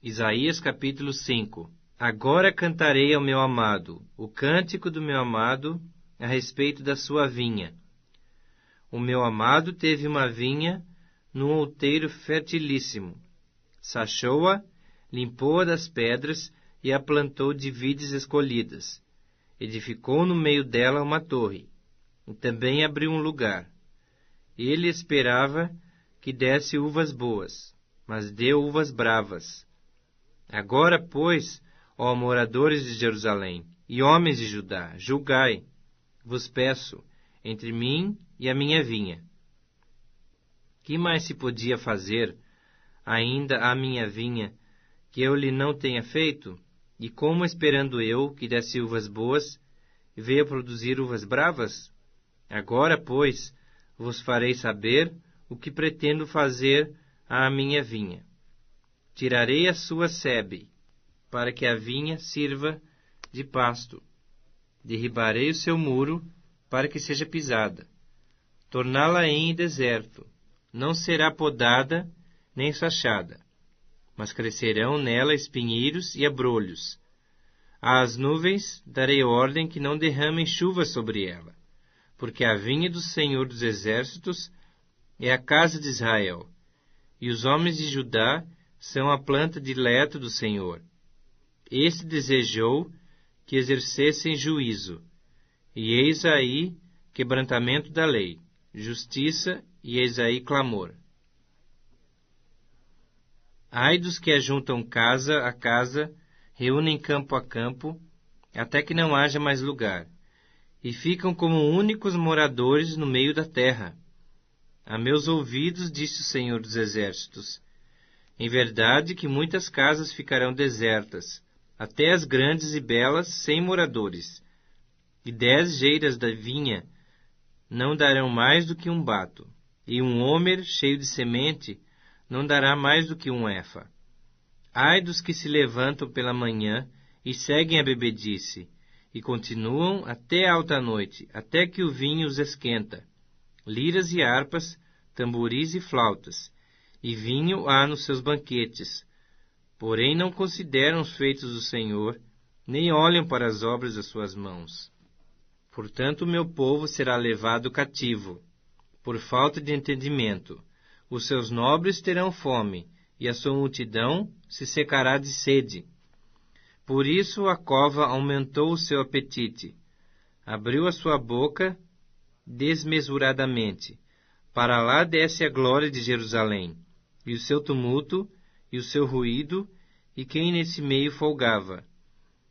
Isaías capítulo 5. Agora cantarei ao meu amado, o cântico do meu amado a respeito da sua vinha. O meu amado teve uma vinha num outeiro fertilíssimo. Sachou-a, limpou-a das pedras e a plantou de vides escolhidas. Edificou no meio dela uma torre, e também abriu um lugar. Ele esperava que desse uvas boas, mas deu uvas bravas. Agora, pois, ó moradores de Jerusalém e homens de Judá, julgai, vos peço, entre mim e a minha vinha. Que mais se podia fazer ainda à minha vinha que eu lhe não tenha feito? E como, esperando eu que desse uvas boas, veio produzir uvas bravas? Agora, pois, vos farei saber o que pretendo fazer à minha vinha. Tirarei a sua sebe, para que a vinha sirva de pasto. Derribarei o seu muro, para que seja pisada. Torná-la-ei em deserto. Não será podada, nem sachada, mas crescerão nela espinheiros e abrolhos. Às nuvens darei ordem que não derramem chuva sobre ela, porque a vinha do Senhor dos Exércitos é a casa de Israel, e os homens de Judá são a planta dileta do Senhor. Este desejou que exercessem juízo, e eis aí quebrantamento da lei, justiça, e eis aí clamor. Ai dos que ajuntam casa a casa, reúnem campo a campo, até que não haja mais lugar, e ficam como únicos moradores no meio da terra. A meus ouvidos, disse o Senhor dos Exércitos, em verdade que muitas casas ficarão desertas, até as grandes e belas, sem moradores, e 10 geiras da vinha não darão mais do que um bato, e um homer cheio de semente não dará mais do que um efa. Ai dos que se levantam pela manhã e seguem a bebedice, e continuam até alta noite, até que o vinho os esquenta. Liras e harpas, tamboris e flautas, e vinho há nos seus banquetes. Porém não consideram os feitos do Senhor, nem olham para as obras das suas mãos. Portanto, o meu povo será levado cativo, por falta de entendimento. Os seus nobres terão fome, e a sua multidão se secará de sede. Por isso a cova aumentou o seu apetite, abriu a sua boca desmesuradamente. Para lá desce a glória de Jerusalém, e o seu tumulto, e o seu ruído, e quem nesse meio folgava.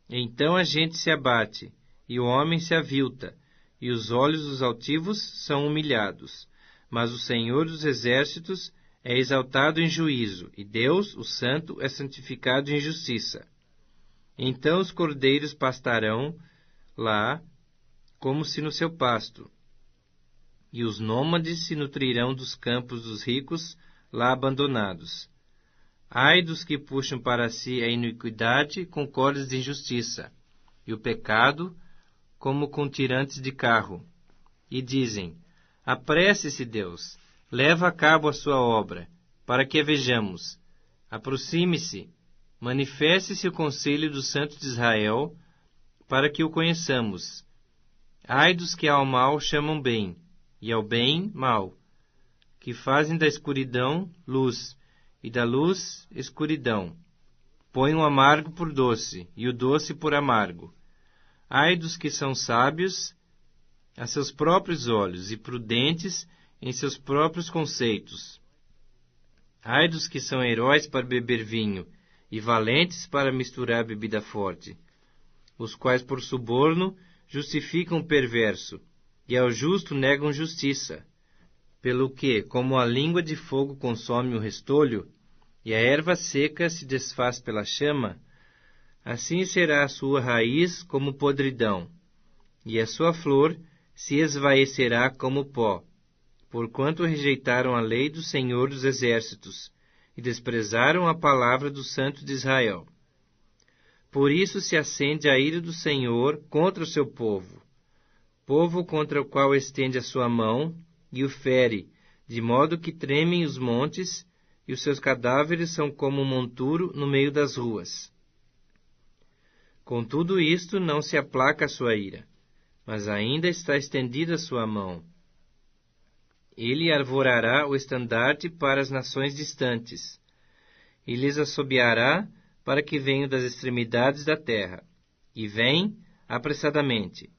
Então a gente se abate, e o homem se avilta, e os olhos dos altivos são humilhados. Mas o Senhor dos Exércitos é exaltado em juízo, e Deus, o Santo, é santificado em justiça. Então os cordeiros pastarão lá, como se no seu pasto, e os nômades se nutrirão dos campos dos ricos, lá abandonados. Ai dos que puxam para si a iniquidade com cordas de injustiça, e o pecado como com tirantes de carro, e dizem: apresse-se, Deus, leva a cabo a sua obra, para que a vejamos. Aproxime-se, manifeste-se o conselho dos santos de Israel, para que o conheçamos. Ai dos que ao mal chamam bem, e ao bem mal, que fazem da escuridão luz, e da luz escuridão. Põem o amargo por doce, e o doce por amargo. Ai dos que são sábios a seus próprios olhos, e prudentes em seus próprios conceitos. Ai dos que são heróis para beber vinho, e valentes para misturar bebida forte, os quais por suborno justificam o perverso, e ao justo negam justiça. Pelo que, como a língua de fogo consome o restolho, e a erva seca se desfaz pela chama, assim será a sua raiz como podridão, e a sua flor se esvaecerá como pó, porquanto rejeitaram a lei do Senhor dos Exércitos, e desprezaram a palavra do Santo de Israel. Por isso se acende a ira do Senhor contra o seu povo, povo contra o qual estende a sua mão, e o fere, de modo que tremem os montes, e os seus cadáveres são como um monturo no meio das ruas. Com tudo isto não se aplaca a sua ira, mas ainda está estendida a sua mão. Ele arvorará o estandarte para as nações distantes, e lhes assobiará para que venham das extremidades da terra, e vêm apressadamente.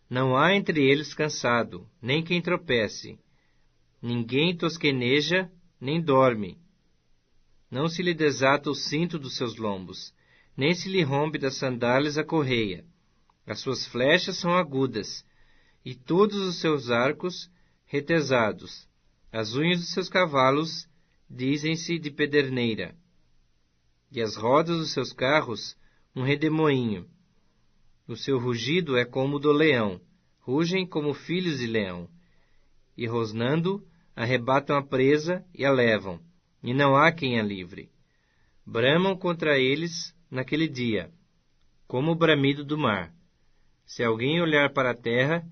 Não há entre eles cansado, nem quem tropece. Ninguém tosqueneja, nem dorme. Não se lhe desata o cinto dos seus lombos, nem se lhe rompe das sandálias a correia. As suas flechas são agudas, e todos os seus arcos retesados. As unhas dos seus cavalos dizem-se de pederneira, e as rodas dos seus carros um redemoinho. O seu rugido é como o do leão, rugem como filhos de leão, e rosnando arrebatam a presa e a levam, e não há quem a livre. Bramam contra eles naquele dia, como o bramido do mar. Se alguém olhar para a terra,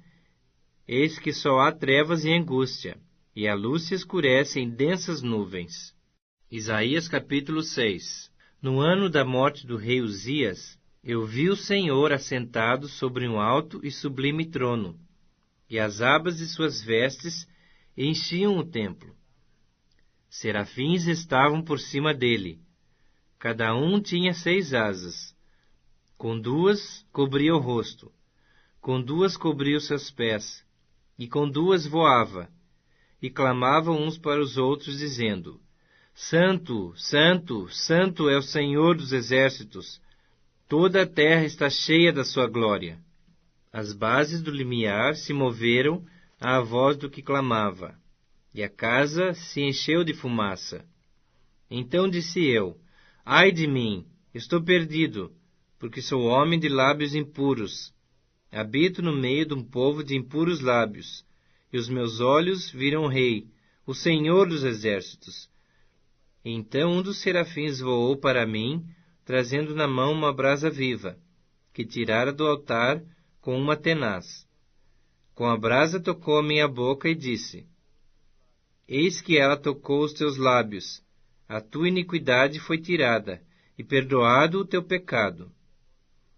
eis que só há trevas e angústia, e a luz se escurece em densas nuvens. Isaías capítulo 6. No ano da morte do rei Uzias, eu vi o Senhor assentado sobre um alto e sublime trono, e as abas de suas vestes enchiam o templo. Serafins estavam por cima dele. Cada um tinha 6 asas. Com 2 cobria o rosto, com 2 cobria os seus pés, e com 2 voava, e clamavam uns para os outros, dizendo: Santo, Santo, Santo é o Senhor dos exércitos, toda a terra está cheia da sua glória. As bases do limiar se moveram à voz do que clamava, e a casa se encheu de fumaça. Então disse eu: Ai de mim, estou perdido, porque sou homem de lábios impuros. Habito no meio de um povo de impuros lábios, e os meus olhos viram o Rei, o Senhor dos exércitos. Então um dos serafins voou para mim, trazendo na mão uma brasa viva, que tirara do altar com uma tenaz. Com a brasa tocou a minha boca e disse: Eis que ela tocou os teus lábios. A tua iniquidade foi tirada, e perdoado o teu pecado.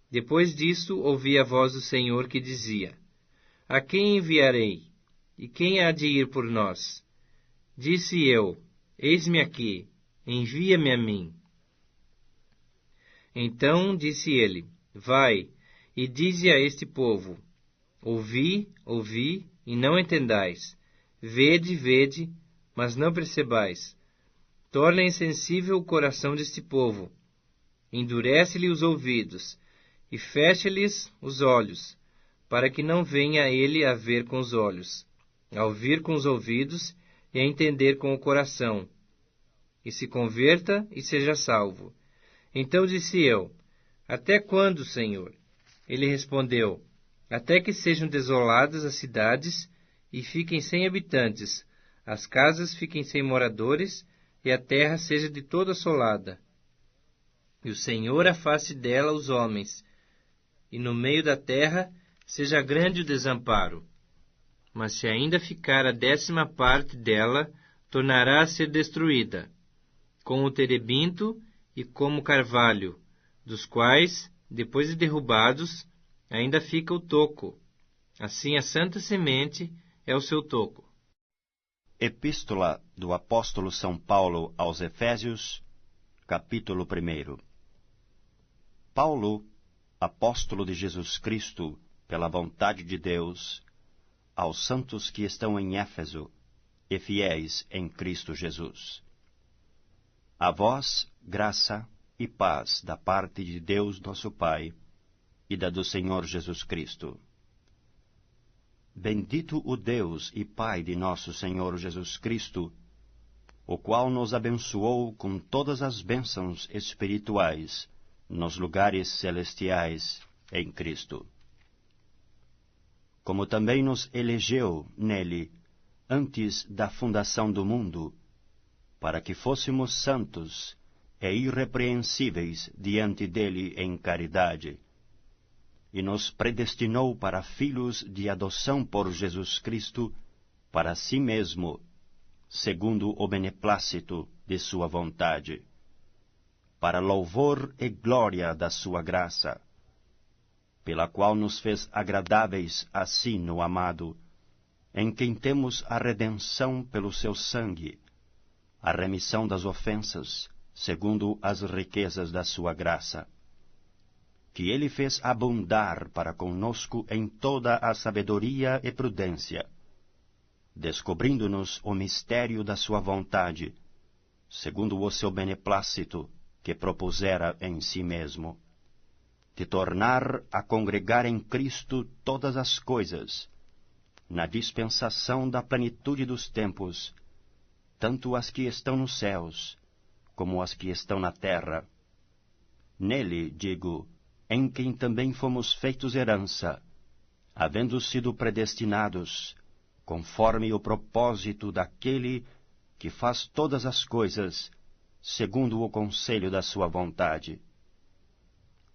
Depois disto ouvi a voz do Senhor que dizia: A quem enviarei? E quem há de ir por nós? Disse eu: Eis-me aqui, envia-me a mim. Então disse ele: Vai, e dize a este povo: Ouvi, ouvi, e não entendais. Vede, vede, mas não percebais. Torna insensível o coração deste povo. Endurece-lhe os ouvidos, e fecha-lhes os olhos, para que não venha ele a ver com os olhos, a ouvir com os ouvidos, e a entender com o coração, e se converta e seja salvo. Então disse eu: Até quando, Senhor? Ele respondeu: Até que sejam desoladas as cidades e fiquem sem habitantes, as casas fiquem sem moradores e a terra seja de toda assolada. E o Senhor afaste dela os homens, e no meio da terra seja grande o desamparo. Mas se ainda ficar a 10ª parte dela, tornará a ser destruída, como o terebinto e como o carvalho, dos quais, depois de derrubados, ainda fica o toco. Assim a santa semente é o seu toco. Epístola do Apóstolo São Paulo aos Efésios, capítulo 1. Paulo, apóstolo de Jesus Cristo, pela vontade de Deus, aos santos que estão em Éfeso e fiéis em Cristo Jesus. A vós, graça e paz da parte de Deus nosso Pai e da do Senhor Jesus Cristo. Bendito o Deus e Pai de nosso Senhor Jesus Cristo, o qual nos abençoou com todas as bênçãos espirituais nos lugares celestiais em Cristo. Como também nos elegeu nele antes da fundação do mundo, para que fôssemos santos e irrepreensíveis diante dele em caridade, e nos predestinou para filhos de adoção por Jesus Cristo, para si mesmo, segundo o beneplácito de sua vontade, para louvor e glória da sua graça, pela qual nos fez agradáveis a si no amado, em quem temos a redenção pelo seu sangue, a remissão das ofensas, segundo as riquezas da sua graça, que ele fez abundar para conosco em toda a sabedoria e prudência, descobrindo-nos o mistério da sua vontade, segundo o seu beneplácito, que propusera em si mesmo, de tornar a congregar em Cristo todas as coisas, na dispensação da plenitude dos tempos, tanto as que estão nos céus, como as que estão na terra. Nele, digo, em quem também fomos feitos herança, havendo sido predestinados, conforme o propósito daquele que faz todas as coisas, segundo o conselho da sua vontade,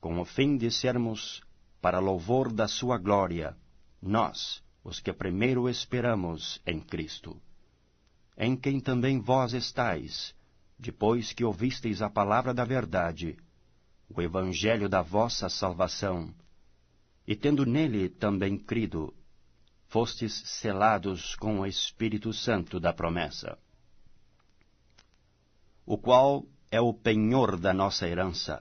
com o fim de sermos, para louvor da sua glória, nós, os que primeiro esperamos em Cristo, em quem também vós estáis, depois que ouvisteis a palavra da verdade, o evangelho da vossa salvação, e tendo nele também crido, fostes selados com o Espírito Santo da promessa, o qual é o penhor da nossa herança,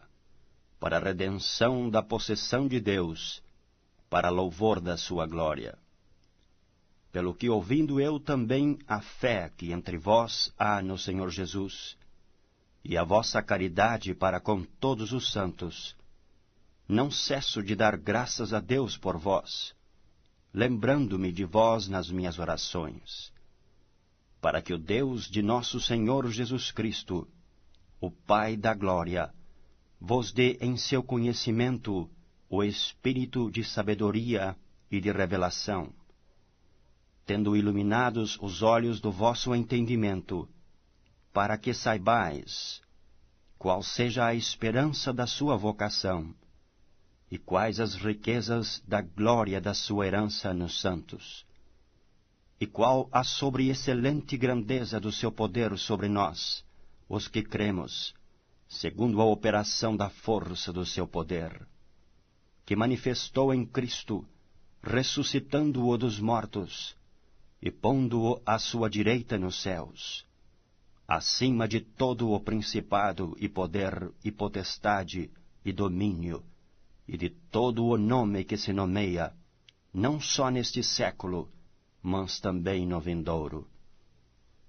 para a redenção da possessão de Deus, para louvor da sua glória. Pelo que, ouvindo eu também a fé que entre vós há no Senhor Jesus, e a vossa caridade para com todos os santos, não cesso de dar graças a Deus por vós, lembrando-me de vós nas minhas orações, para que o Deus de nosso Senhor Jesus Cristo, o Pai da glória, vos dê em seu conhecimento o espírito de sabedoria e de revelação, tendo iluminados os olhos do vosso entendimento, para que saibais qual seja a esperança da sua vocação, e quais as riquezas da glória da sua herança nos santos, e qual a sobreexcelente grandeza do seu poder sobre nós, os que cremos, segundo a operação da força do seu poder, que manifestou em Cristo, ressuscitando-o dos mortos, e pondo-o à sua direita nos céus, acima de todo o principado e poder e potestade e domínio, e de todo o nome que se nomeia, não só neste século, mas também no vindouro.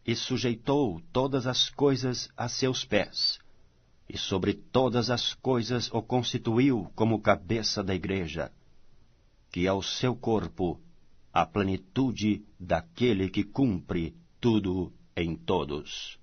E sujeitou todas as coisas a seus pés, e sobre todas as coisas o constituiu como cabeça da igreja, que é o seu corpo, a plenitude daquele que cumpre tudo em todos.